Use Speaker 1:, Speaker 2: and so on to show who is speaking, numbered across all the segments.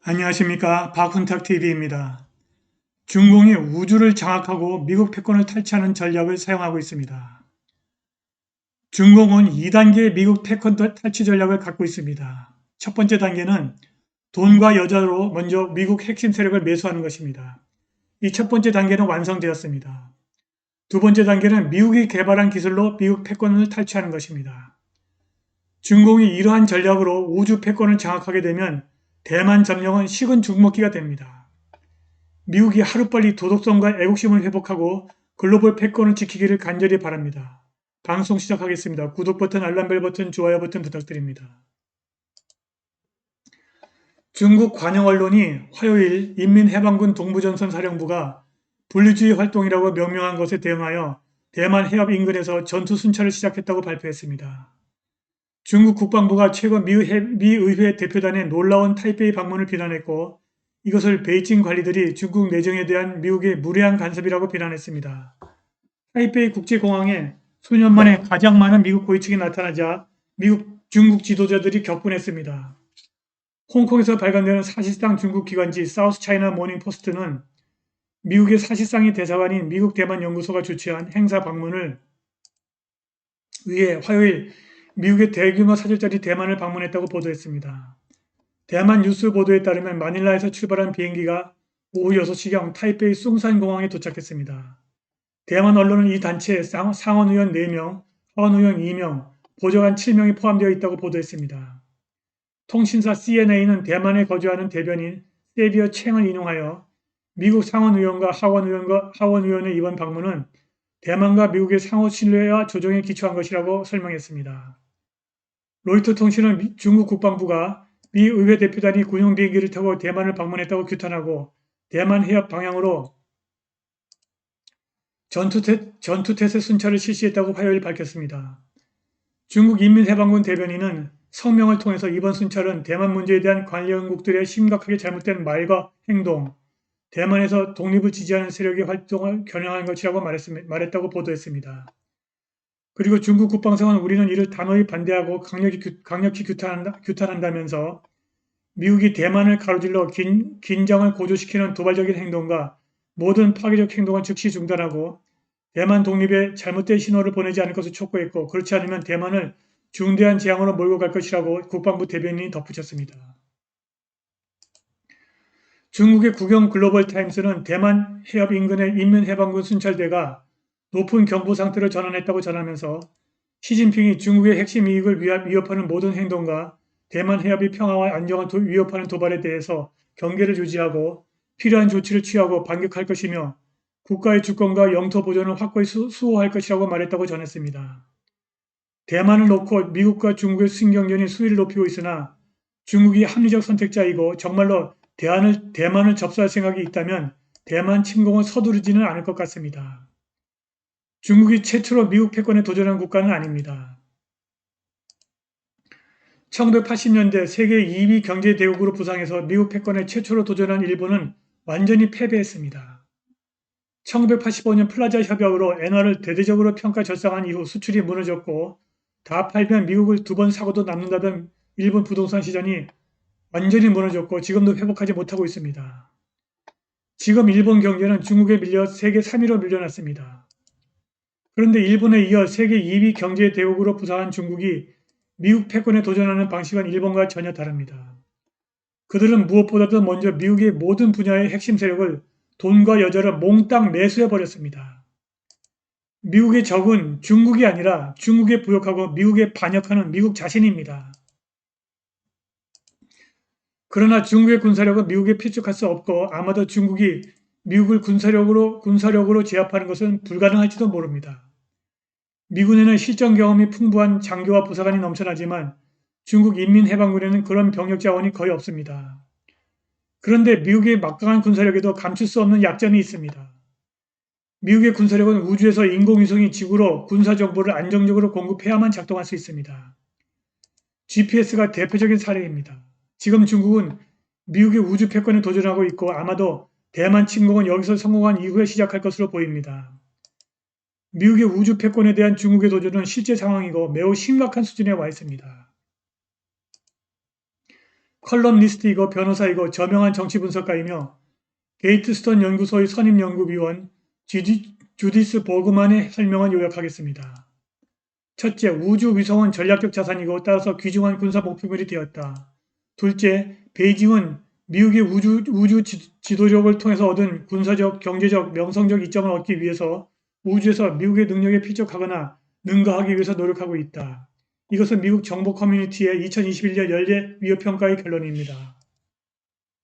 Speaker 1: 안녕하십니까. 박훈탁TV입니다. 중공이 우주를 장악하고 미국 패권을 탈취하는 전략을 사용하고 있습니다. 중공은 2단계의 미국 패권 탈취 전략을 갖고 있습니다. 첫 번째 단계는 돈과 여자로 먼저 미국 핵심 세력을 매수하는 것입니다. 이 첫 번째 단계는 완성되었습니다. 두 번째 단계는 미국이 개발한 기술로 미국 패권을 탈취하는 것입니다. 중공이 이러한 전략으로 우주 패권을 장악하게 되면 대만 점령은 식은 죽 먹기가 됩니다. 미국이 하루빨리 도덕성과 애국심을 회복하고 글로벌 패권을 지키기를 간절히 바랍니다. 방송 시작하겠습니다. 구독 버튼, 알람벨 버튼, 좋아요 버튼 부탁드립니다. 중국 관영 언론이 화요일 인민해방군 동부전선 사령부가 분리주의 활동이라고 명명한 것에 대응하여 대만 해협 인근에서 전투 순찰을 시작했다고 발표했습니다. 중국 국방부가 최근 미 의회 대표단의 놀라운 타이페이 방문을 비난했고 이것을 베이징 관리들이 중국 내정에 대한 미국의 무례한 간섭이라고 비난했습니다. 타이페이 국제공항에 수년 만에 가장 많은 미국 고위층이 나타나자 중국 지도자들이 격분했습니다. 홍콩에서 발간되는 사실상 중국 기관지 사우스 차이나 모닝 포스트는 미국의 사실상의 대사관인 미국 대만 연구소가 주최한 행사 방문을 위해 화요일 미국의 대규모 사절단이 대만을 방문했다고 보도했습니다. 대만 뉴스 보도에 따르면 마닐라에서 출발한 비행기가 오후 6시경 타이페이 숭산공항에 도착했습니다. 대만 언론은 이 단체에 상원의원 4명, 하원의원 2명, 보좌관 7명이 포함되어 있다고 보도했습니다. 통신사 CNA는 대만에 거주하는 대변인 세비어 챙을 인용하여 미국 상원의원과 하원의원의 이번 방문은 대만과 미국의 상호 신뢰와 조정에 기초한 것이라고 설명했습니다. 로이터 통신은 중국 국방부가 미 의회 대표단이 군용 비행기를 타고 대만을 방문했다고 규탄하고 대만 해협 방향으로 전투태세 순찰을 실시했다고 화요일 밝혔습니다. 중국 인민해방군 대변인은 성명을 통해서 이번 순찰은 대만 문제에 대한 관련국들의 심각하게 잘못된 말과 행동, 대만에서 독립을 지지하는 세력의 활동을 겨냥한 것이라고 말했다고 보도했습니다. 그리고 중국 국방성은 우리는 이를 단호히 반대하고 강력히 규탄한다면서 미국이 대만을 가로질러 긴장을 고조시키는 도발적인 행동과 모든 파괴적 행동을 즉시 중단하고 대만 독립에 잘못된 신호를 보내지 않을 것을 촉구했고 그렇지 않으면 대만을 중대한 재앙으로 몰고 갈 것이라고 국방부 대변인이 덧붙였습니다. 중국의 국영 글로벌 타임스는 대만 해협 인근의 인민해방군 순찰대가 높은 경보 상태로 전환했다고 전하면서 시진핑이 중국의 핵심 이익을 위협하는 모든 행동과 대만 해협의 평화와 안정을 위협하는 도발에 대해서 경계를 유지하고 필요한 조치를 취하고 반격할 것이며 국가의 주권과 영토 보존을 확고히 수호할 것이라고 말했다고 전했습니다. 대만을 놓고 미국과 중국의 신경전이 수위를 높이고 있으나 중국이 합리적 선택자이고 정말로 대만을 접수할 생각이 있다면 대만 침공을 서두르지는 않을 것 같습니다. 중국이 최초로 미국 패권에 도전한 국가는 아닙니다. 1980년대 세계 2위 경제 대국으로 부상해서 미국 패권에 최초로 도전한 일본은 완전히 패배했습니다. 1985년 플라자 협약으로 엔화를 대대적으로 평가 절상한 이후 수출이 무너졌고 다 팔면 미국을 2번 사고도 남는다던 일본 부동산 시장이 완전히 무너졌고 지금도 회복하지 못하고 있습니다. 지금 일본 경제는 중국에 밀려 세계 3위로 밀려났습니다. 그런데 일본에 이어 세계 2위 경제 대국으로 부상한 중국이 미국 패권에 도전하는 방식은 일본과 전혀 다릅니다. 그들은 무엇보다도 먼저 미국의 모든 분야의 핵심 세력을 돈과 여자를 몽땅 매수해버렸습니다. 미국의 적은 중국이 아니라 중국에 부역하고 미국에 반역하는 미국 자신입니다. 그러나 중국의 군사력은 미국에 필적할 수 없고 아마도 중국이 미국을 군사력으로 제압하는 것은 불가능할지도 모릅니다. 미군에는 실전 경험이 풍부한 장교와 부사관이 넘쳐나지만 중국 인민해방군에는 그런 병력 자원이 거의 없습니다. 그런데 미국의 막강한 군사력에도 감출 수 없는 약점이 있습니다. 미국의 군사력은 우주에서 인공위성이 지구로 군사정보를 안정적으로 공급해야만 작동할 수 있습니다. GPS가 대표적인 사례입니다. 지금 중국은 미국의 우주 패권에 도전하고 있고 아마도 대만 침공은 여기서 성공한 이후에 시작할 것으로 보입니다. 미국의 우주 패권에 대한 중국의 도전은 실제 상황이고 매우 심각한 수준에 와 있습니다. 컬럼니스트이고 변호사이고 저명한 정치 분석가이며 게이트스톤 연구소의 선임 연구위원 주디스 버그만의 설명을 요약하겠습니다. 첫째, 우주 위성은 전략적 자산이고 따라서 귀중한 군사 목표물이 되었다. 둘째, 베이징은 미국의 우주 지도력을 통해서 얻은 군사적, 경제적, 명성적 이점을 얻기 위해서 우주에서 미국의 능력에 필적하거나 능가하기 위해서 노력하고 있다. 이것은 미국 정보 커뮤니티의 2021년 연례 위협평가의 결론입니다.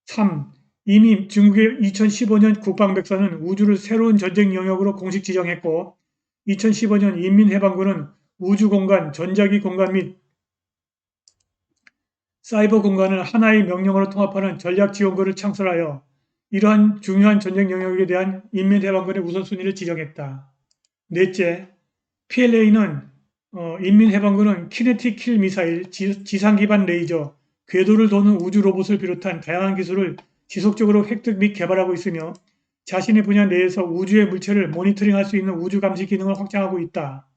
Speaker 1: 3. 이미 중국의 2015년 국방백서는 우주를 새로운 전쟁 영역으로 공식 지정했고 2015년 인민해방군은 우주공간, 전자기 공간 및 사이버 공간을 하나의 명령어로 통합하는 전략지원구를 창설하여 이러한 중요한 전쟁 영역에 대한 인민해방군의 우선순위를 지정했다. 넷째, PLA는 인민해방군은 키네틱 킬 미사일, 지상 기반 레이저, 궤도를 도는 우주 로봇을 비롯한 다양한 기술을 지속적으로 획득 및 개발하고 있으며 자신의 분야 내에서 우주의 물체를 모니터링할 수 있는 우주 감시 기능을 확장하고 있다.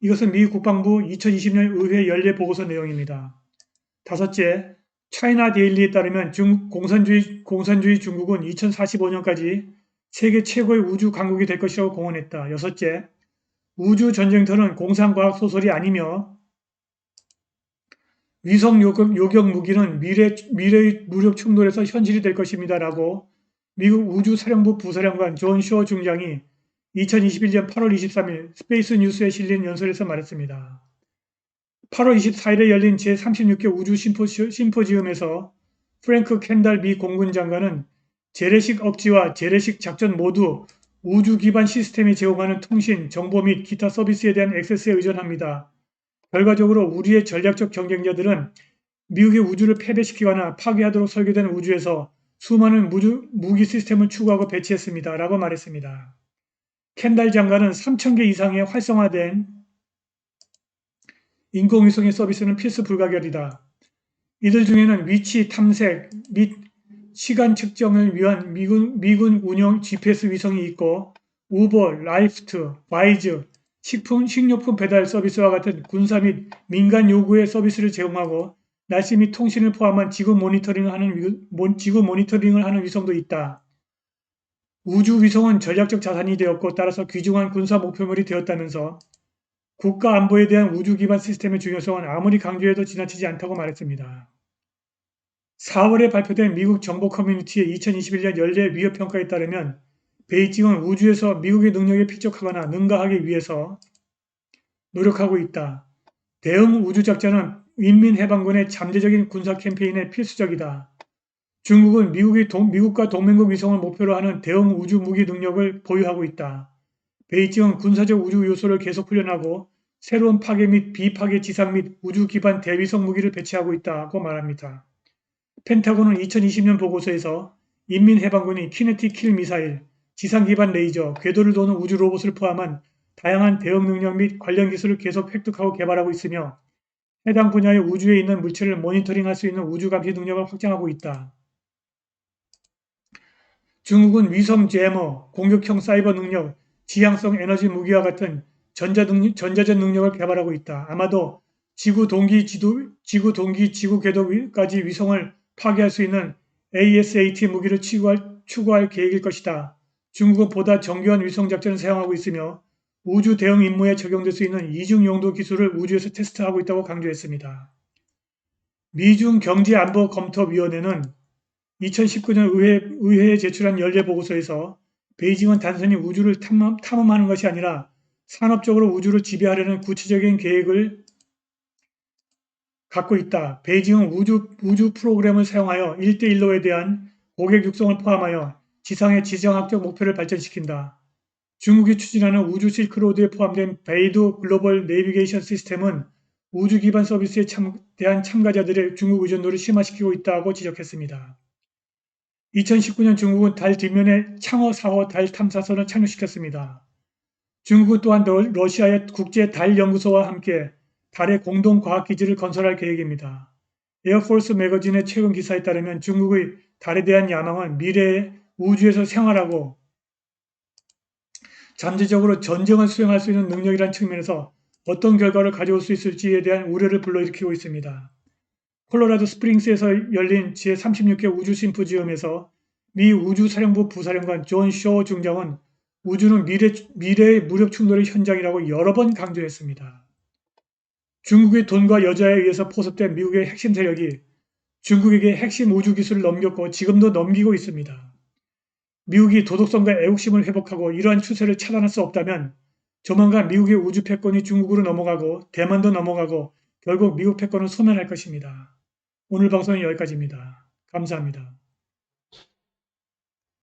Speaker 1: 이것은 미 국방부 2020년 의회 연례 보고서 내용입니다. 다섯째, 차이나 데일리에 따르면 공산주의 중국은 2045년까지 세계 최고의 우주 강국이 될 것이라고 공언했다. 여섯째, 우주 전쟁터는 공상과학 소설이 아니며 위성 요격 무기는 미래의 무력 충돌에서 현실이 될 것입니다. 라고 미국 우주사령부 부사령관 존 쇼 중장이 2021년 8월 23일 스페이스 뉴스에 실린 연설에서 말했습니다. 8월 24일에 열린 제36회 우주 심포지움에서 프랭크 캔달 미 공군 장관은 재래식 억지와 재래식 작전 모두 우주 기반 시스템이 제공하는 통신, 정보 및 기타 서비스에 대한 액세스에 의존합니다. 결과적으로 우리의 전략적 경쟁자들은 미국의 우주를 패배시키거나 파괴하도록 설계된 우주에서 수많은 무기 시스템을 추구하고 배치했습니다. 라고 말했습니다. 캔달 장관은 3,000개 이상의 활성화된 인공위성의 서비스는 필수 불가결이다. 이들 중에는 위치 탐색 및 시간 측정을 위한 미군 운영 GPS 위성이 있고 우버, 라이프트, 와이즈, 식료품 배달 서비스와 같은 군사 및 민간 요구의 서비스를 제공하고 날씨 및 통신을 포함한 지구 모니터링을 하는 위성도 있다. 우주 위성은 전략적 자산이 되었고 따라서 귀중한 군사 목표물이 되었다면서 국가 안보에 대한 우주 기반 시스템의 중요성은 아무리 강조해도 지나치지 않다고 말했습니다. 4월에 발표된 미국 정보 커뮤니티의 2021년 연례 위협평가에 따르면 베이징은 우주에서 미국의 능력에 필적하거나 능가하기 위해서 노력하고 있다. 대응 우주작전은 인민해방군의 잠재적인 군사 캠페인에 필수적이다. 중국은 미국과 동맹국 위성을 목표로 하는 대응 우주 무기 능력을 보유하고 있다. 베이징은 군사적 우주 요소를 계속 훈련하고 새로운 파괴 및 비파괴 지상 및 우주 기반 대위성 무기를 배치하고 있다고 말합니다. 펜타곤은 2020년 보고서에서 인민해방군이 키네틱 킬 미사일, 지상 기반 레이저, 궤도를 도는 우주 로봇을 포함한 다양한 대응 능력 및 관련 기술을 계속 획득하고 개발하고 있으며 해당 분야의 우주에 있는 물체를 모니터링할 수 있는 우주 감시 능력을 확장하고 있다. 중국은 위성 제머, 공격형 사이버 능력, 지향성 에너지 무기와 같은 전자전 능력을 개발하고 있다. 아마도 지구 동기 지구 궤도까지 위성을 파괴할 수 있는 ASAT 무기를 추구할 계획일 것이다. 중국은 보다 정교한 위성 작전을 사용하고 있으며 우주 대응 임무에 적용될 수 있는 이중 용도 기술을 우주에서 테스트하고 있다고 강조했습니다. 미중 경제안보검토위원회는 2019년 의회에 제출한 연례 보고서에서 베이징은 단순히 우주를 탐험하는 것이 아니라 산업적으로 우주를 지배하려는 구체적인 계획을 갖고 있다. 베이징은 우주 프로그램을 사용하여 1대1로에 대한 고객 육성을 포함하여 지상의 지정학적 목표를 발전시킨다. 중국이 추진하는 우주 실크로드에 포함된 베이두 글로벌 내비게이션 시스템은 우주 기반 서비스에 대한 참가자들의 중국 의존도를 심화시키고 있다고 지적했습니다. 2019년 중국은 달 뒷면에 창어 4호 달 탐사선을 착륙시켰습니다. 중국은 또한 러시아의 국제 달 연구소와 함께 달의 공동 과학기지를 건설할 계획입니다. 에어포스 매거진의 최근 기사에 따르면 중국의 달에 대한 야망은 미래에 우주에서 생활하고 잠재적으로 전쟁을 수행할 수 있는 능력이라는 측면에서 어떤 결과를 가져올 수 있을지에 대한 우려를 불러일으키고 있습니다. 콜로라도 스프링스에서 열린 제36회 우주 심포지엄에서 미 우주사령부 부사령관 존 쇼 중장은 우주는 미래의 무력 충돌의 현장이라고 여러 번 강조했습니다. 중국의 돈과 여자에 의해서 포섭된 미국의 핵심 세력이 중국에게 핵심 우주 기술을 넘겼고 지금도 넘기고 있습니다. 미국이 도덕성과 애국심을 회복하고 이러한 추세를 차단할 수 없다면 조만간 미국의 우주 패권이 중국으로 넘어가고 대만도 넘어가고 결국 미국 패권은 소멸할 것입니다. 오늘 방송은 여기까지입니다. 감사합니다.